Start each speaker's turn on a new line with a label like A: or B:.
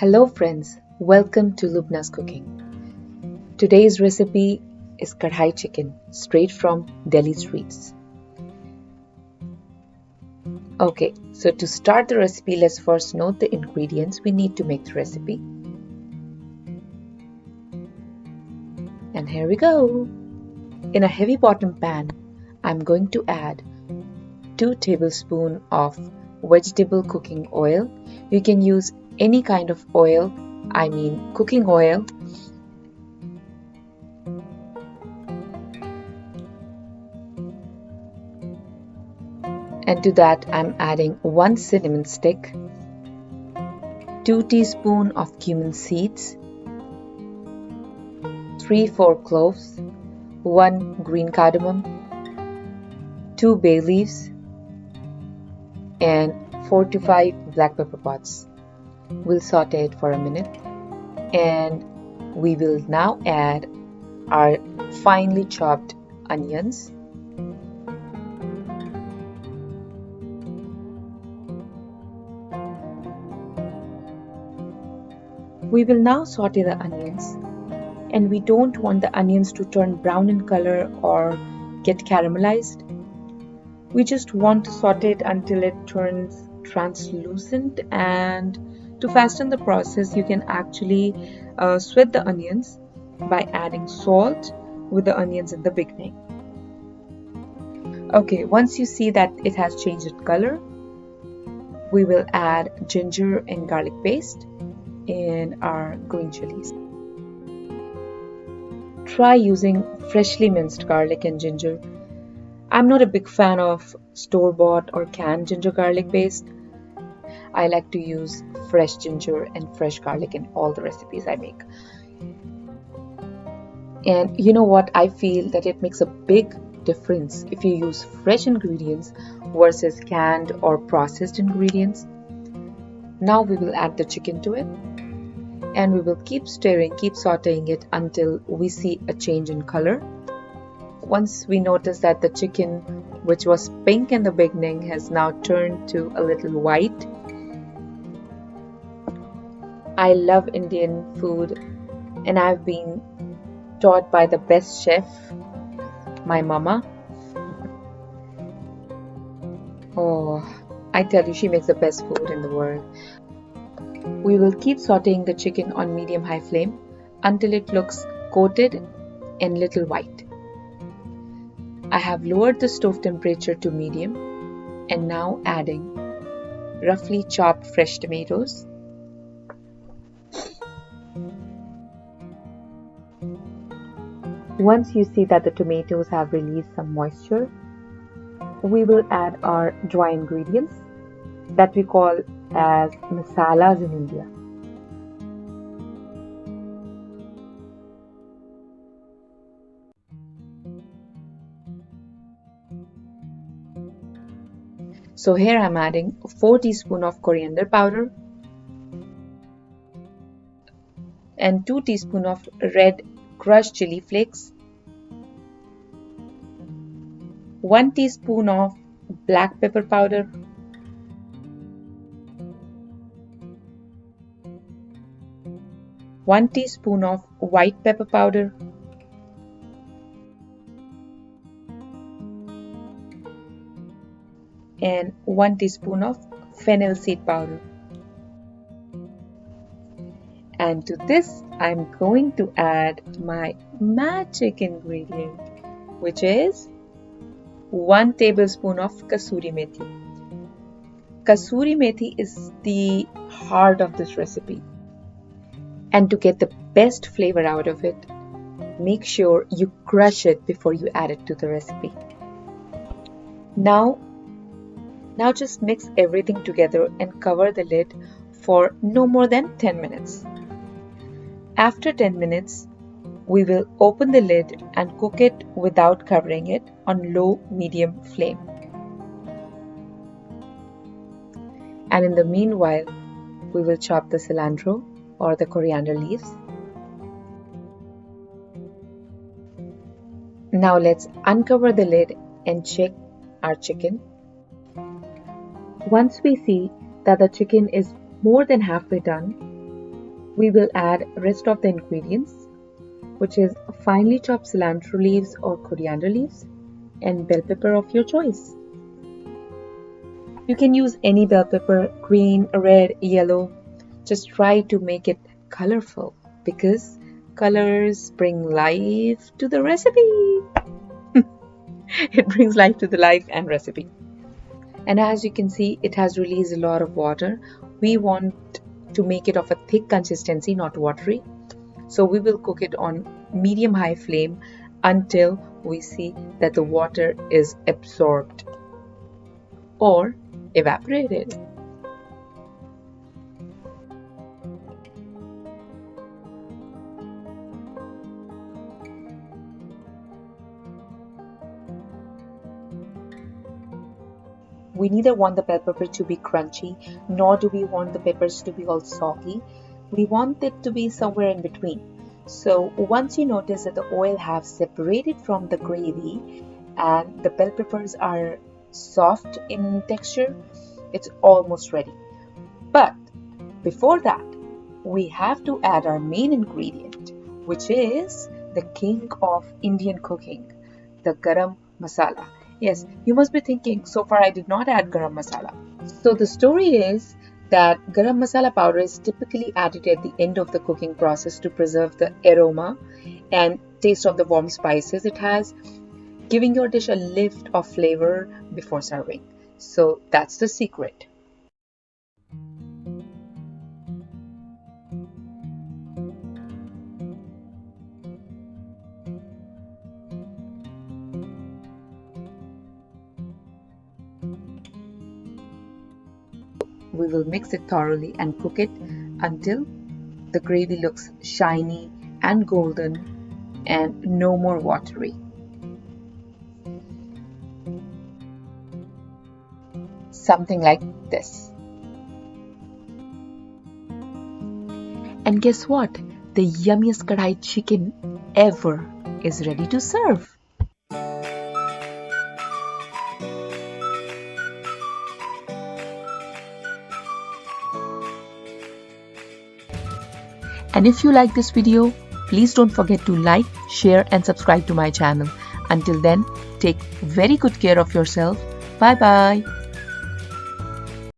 A: Hello friends, welcome to Lubna's Cooking. Today's recipe is Kadai chicken, straight from Delhi streets. Okay, so to start the recipe, let's first note the ingredients we need to make the recipe. And here we go. In a heavy bottom pan, I'm going to add 2 tablespoons of vegetable cooking oil. You can use any kind of oil, I mean cooking oil. And to that I'm adding 1 cinnamon stick, 2 teaspoons of cumin seeds, 3-4 cloves, 1 green cardamom, 2 bay leaves, and 4 to 5 black pepper pods. We'll saute it for a minute, and we will now add our finely chopped onions. We will now saute the onions, and we don't want the onions to turn brown in color or get caramelized. We just want to saute it until it turns translucent, and to fasten the process you can actually sweat the onions by adding salt with the onions in the beginning. Okay, once you see that it has changed its color, we will add ginger and garlic paste and our green chilies. Try using freshly minced garlic and ginger. I'm not a big fan of store-bought or canned ginger garlic paste. I like to use fresh ginger and fresh garlic in all the recipes I make. And you know what? I feel that it makes a big difference if you use fresh ingredients versus canned or processed ingredients. Now we will add the chicken to it, and we will keep stirring, keep sauteing it until we see a change in color. Once we notice that the chicken, which was pink in the beginning, has now turned to a little white. I love Indian food, and I've been taught by the best chef, my mama. Oh, I tell you, she makes the best food in the world. We will keep sauteing the chicken on medium-high flame until it looks coated and little white. I have lowered the stove temperature to medium and now adding roughly chopped fresh tomatoes, Once you see that the tomatoes have released some moisture, we will add our dry ingredients that we call as masalas in India. So here I'm adding 4 teaspoons of coriander powder and 2 teaspoons of red crushed chili flakes, 1 teaspoon of black pepper powder, one teaspoon of white pepper powder, and 1 teaspoon of fennel seed powder. And to this, I'm going to add my magic ingredient, which is 1 tablespoon of kasuri methi. Kasuri methi is the heart of this recipe. And to get the best flavor out of it, make sure you crush it before you add it to the recipe. Now just mix everything together and cover the lid for no more than 10 minutes. After 10 minutes, we will open the lid and cook it without covering it on low-medium flame. And in the meanwhile, we will chop the cilantro or the coriander leaves. Now let's uncover the lid and check our chicken. Once we see that the chicken is more than halfway done, We will add rest of the ingredients, which is finely chopped cilantro leaves or coriander leaves and bell pepper of your choice. You can use any bell pepper, green, red, yellow. Just try to make it colorful because colors bring life to the recipe. It brings life to the life and recipe. And as you can see, it has released a lot of water. We want to make it of a thick consistency, not watery. So we will cook it on medium-high flame until we see that the water is absorbed or evaporated. We neither want the bell pepper to be crunchy, nor do we want the peppers to be all soggy. We want it to be somewhere in between. So once you notice that the oil have separated from the gravy and the bell peppers are soft in texture, it's almost ready. But before that, we have to add our main ingredient, which is the king of Indian cooking, the garam masala. Yes, you must be thinking, so far I did not add garam masala. So the story is that garam masala powder is typically added at the end of the cooking process to preserve the aroma and taste of the warm spices it has, giving your dish a lift of flavor before serving. So that's the secret. We will mix it thoroughly and cook it until the gravy looks shiny and golden and no more watery. Something like this. And guess what? The yummiest Kadai chicken ever is ready to serve. And if you like this video, please don't forget to like, share and subscribe to my channel. Until then, take very good care of yourself. Bye bye.